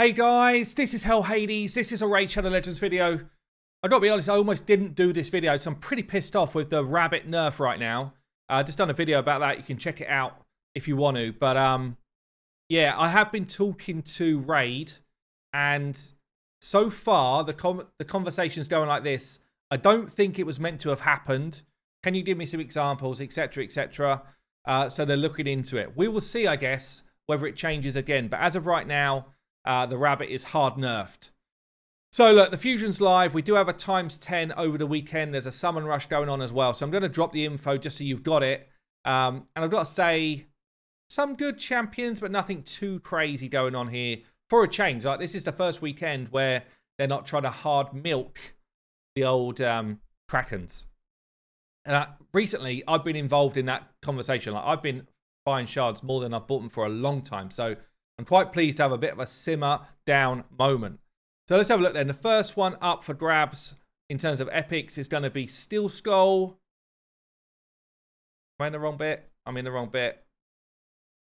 Hey guys, this is Hell Hades. This is a Raid Shadow Legends video. I gotta be honest, I almost didn't do this video, so I'm pretty pissed off with the rabbit nerf right now. Just done a video about that. You can check it out if you want to. But yeah, I have been talking to Raid, and so far the conversation's going like this. I don't think it was meant to have happened. Can you give me some examples, etc., etc.? So they're looking into it. We will see, I guess, whether it changes again. But as of right now, the rabbit is hard nerfed. So look, the fusion's live. We do have a ×10 over the weekend. There's a summon rush going on as well. So I'm going to drop the info just so you've got it. And I've got to say, some good champions, but nothing too crazy going on here for a change. Like, this is the first weekend where they're not trying to hard milk the old Krakens. And recently, I've been involved in that conversation. Like, I've been buying shards more than I've bought them for a long time. So I'm quite pleased to have a bit of a simmer down moment. So let's have a look then. The first one up for grabs in terms of epics is going to be Steel Skull. Am I in the wrong bit? I'm in the wrong bit.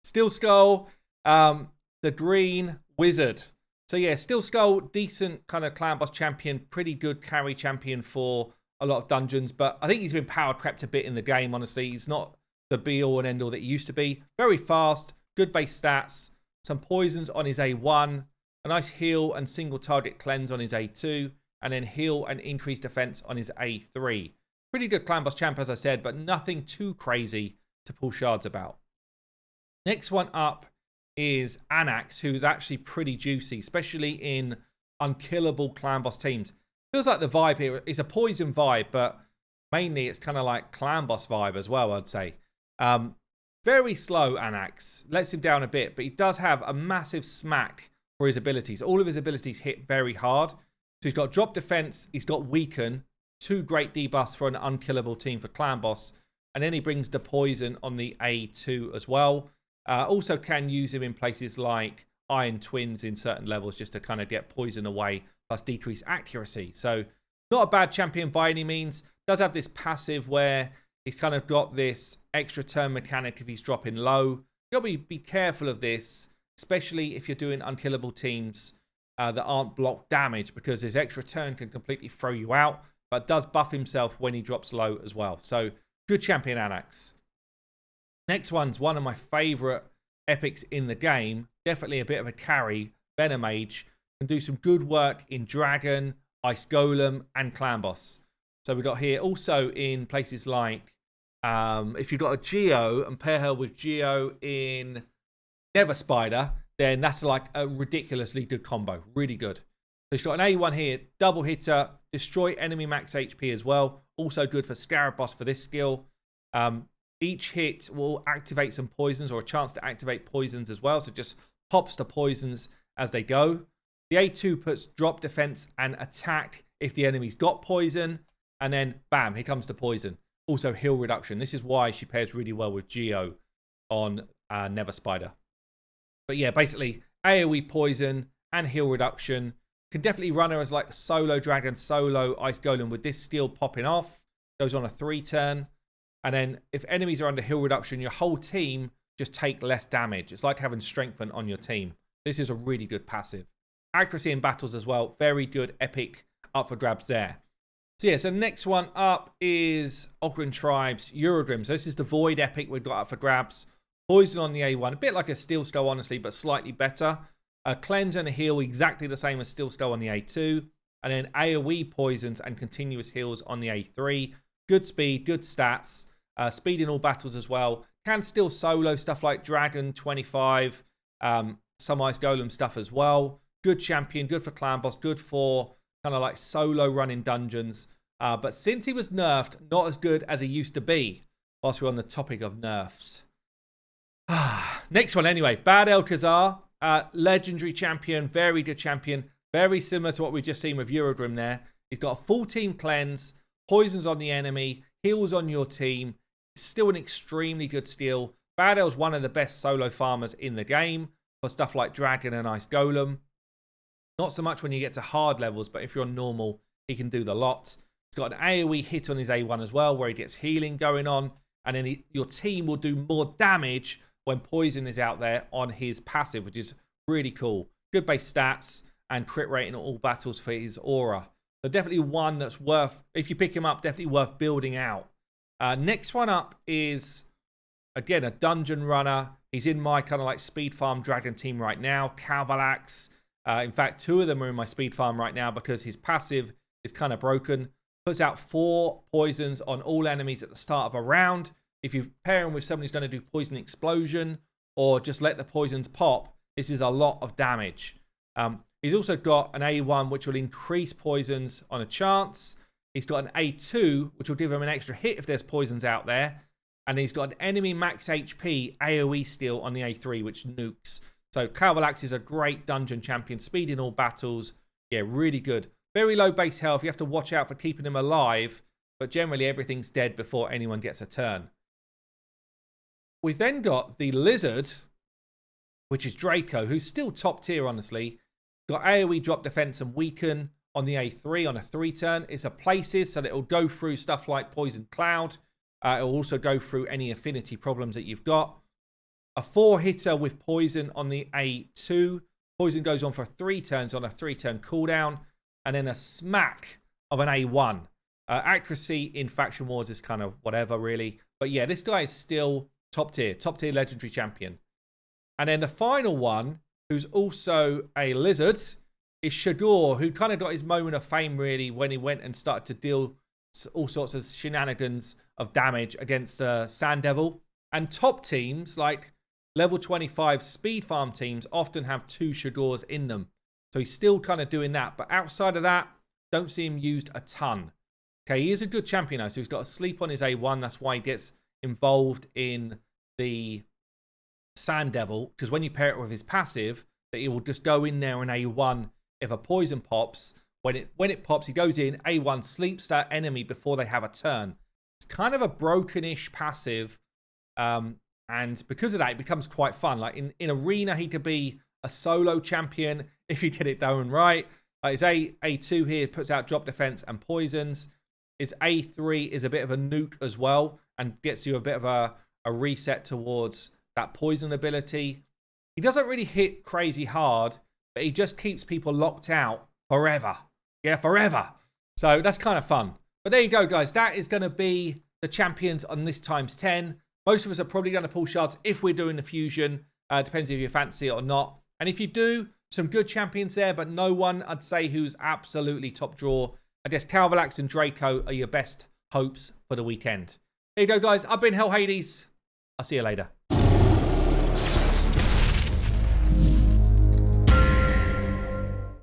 Steel Skull, the Green Wizard. So yeah, Steel Skull, decent kind of clan boss champion, pretty good carry champion for a lot of dungeons, but I think he's been power crept a bit in the game, honestly. He's not the be-all and end-all that he used to be. Very fast, good base stats, some poisons on his A1, a nice heal and single target cleanse on his A2, and then heal and increased defense on his A3. Pretty good clan boss champ, as I said, but nothing too crazy to pull shards about. Next one up is Anax, who's actually pretty juicy, especially in unkillable clan boss teams. Feels like the vibe here is a poison vibe, but mainly it's kind of like clan boss vibe as well, I'd say. Very slow, Anax. Lets him down a bit, but he does have a massive smack for his abilities. All of his abilities hit very hard. So he's got drop defense, he's got weaken, 2 great debuffs for an unkillable team for clan boss, and then he brings the poison on the A2 as well. Also can use him in places like Iron Twins in certain levels just to kind of get poison away, plus decrease accuracy. So not a bad champion by any means. Does have this passive where he's kind of got this extra turn mechanic if he's dropping low. You got to be careful of this, especially if you're doing unkillable teams that aren't block damage, because his extra turn can completely throw you out, but does buff himself when he drops low as well. So good champion, Anax. Next one's one of my favorite epics in the game. Definitely a bit of a carry. Venomage can do some good work in Dragon, Ice Golem, and Clan Boss. So we've got here also in places like, if you've got a Geo and pair her with Geo in Nether Spider, then that's like a ridiculously good combo. Really good. So she's got an A1 here, double hitter, destroy enemy max HP as well. Also good for Scarab Boss for this skill. Each hit will activate some poisons, or a chance to activate poisons as well. So just pops the poisons as they go. The A2 puts drop defense and attack if the enemy's got poison. And then, bam, here comes the poison. Also, heal reduction. This is why she pairs really well with Geo on Nether Spider. But yeah, basically, AoE poison and heal reduction. Can definitely run her as like solo Dragon, solo Ice Golem with this skill popping off. Goes on a 3-turn. And then if enemies are under heal reduction, your whole team just take less damage. It's like having Strengthen on your team. This is a really good passive. Accuracy in battles as well. Very good epic up for grabs there. So yeah, so next one up is Ogren Tribes Eurodrim. So this is the Void epic we've got up for grabs. Poison on the A1. A bit like a Steel Skull, honestly, but slightly better. A cleanse and a heal exactly the same as Steel Skull on the A2. And then AoE poisons and continuous heals on the A3. Good speed, good stats. Speed in all battles as well. Can still solo stuff like Dragon 25. Some Ice Golem stuff as well. Good champion, good for clan boss, good for kind of like solo running dungeons. But since he was nerfed, not as good as he used to be. Whilst we're on the topic of nerfs. Next one anyway. Badel Khazar. Legendary champion, very good champion. Very similar to what we've just seen with Eurodrim there. He's got a full team cleanse. Poisons on the enemy. Heals on your team. Still an extremely good skill. Badel's one of the best solo farmers in the game for stuff like Dragon and Ice Golem. Not so much when you get to hard levels, but if you're on normal, he can do the lot. He's got an AoE hit on his A1 as well, where he gets healing going on. And then your team will do more damage when poison is out there on his passive, which is really cool. good base stats, and crit rate in all battles for his aura. So definitely one that's worth, if you pick him up, definitely worth building out. Next one up is, again, a dungeon runner. He's in my kind of like speed farm dragon team right now, Kavalax. In fact, 2 of them are in my speed farm right now because his passive is kind of broken. Puts out 4 poisons on all enemies at the start of a round. If you pair him with someone who's going to do poison explosion or just let the poisons pop, this is a lot of damage. He's also got an A1, which will increase poisons on a chance. He's got an A2, which will give him an extra hit if there's poisons out there. And he's got an enemy max HP AoE steal on the A3, which nukes. So Kavalax is a great dungeon champion. Speed in all battles. Yeah, really good. Very low base health. You have to watch out for keeping him alive. But generally, everything's dead before anyone gets a turn. We've then got the Lizard, which is Draco, who's still top tier, honestly. Got AoE drop defense and weaken on the A3 on a 3 turn. It's a places, so that it'll go through stuff like Poison Cloud. It'll also go through any affinity problems that you've got. A 4-hitter with poison on the A2. Poison goes on for 3 turns on a 3-turn cooldown. And then a smack of an A1. Accuracy in Faction Wars is kind of whatever, really. But yeah, this guy is still top tier legendary champion. And then the final one, who's also a Lizard, is Shador, who kind of got his moment of fame, really, when he went and started to deal all sorts of shenanigans of damage against Sand Devil. And top teams, like level 25 speed farm teams, often have 2 Shadors in them. So he's still kind of doing that. But outside of that, don't see him used a ton. Okay, he is a good champion, though. So he's got a sleep on his A1. That's why he gets involved in the Sand Devil. Because when you pair it with his passive, that he will just go in there and A1 if a poison pops. When it pops, he goes in, A1 sleeps that enemy before they have a turn. It's kind of a broken-ish passive. And because of that, it becomes quite fun. Like in Arena, he could be a solo champion if he did it done right. His A2 here puts out drop defense and poisons. His A3 is a bit of a nuke as well and gets you a bit of a reset towards that poison ability. He doesn't really hit crazy hard, but he just keeps people locked out forever. Yeah, forever. So that's kind of fun. But there you go, guys. That is going to be the champions on this times 10. Most of us are probably going to pull shards if we're doing the fusion. Depends if you fancy it or not. And if you do, some good champions there, but no one, I'd say, who's absolutely top draw. I guess Kavalax and Draco are your best hopes for the weekend. There you go, guys. I've been Hell Hades. I'll see you later.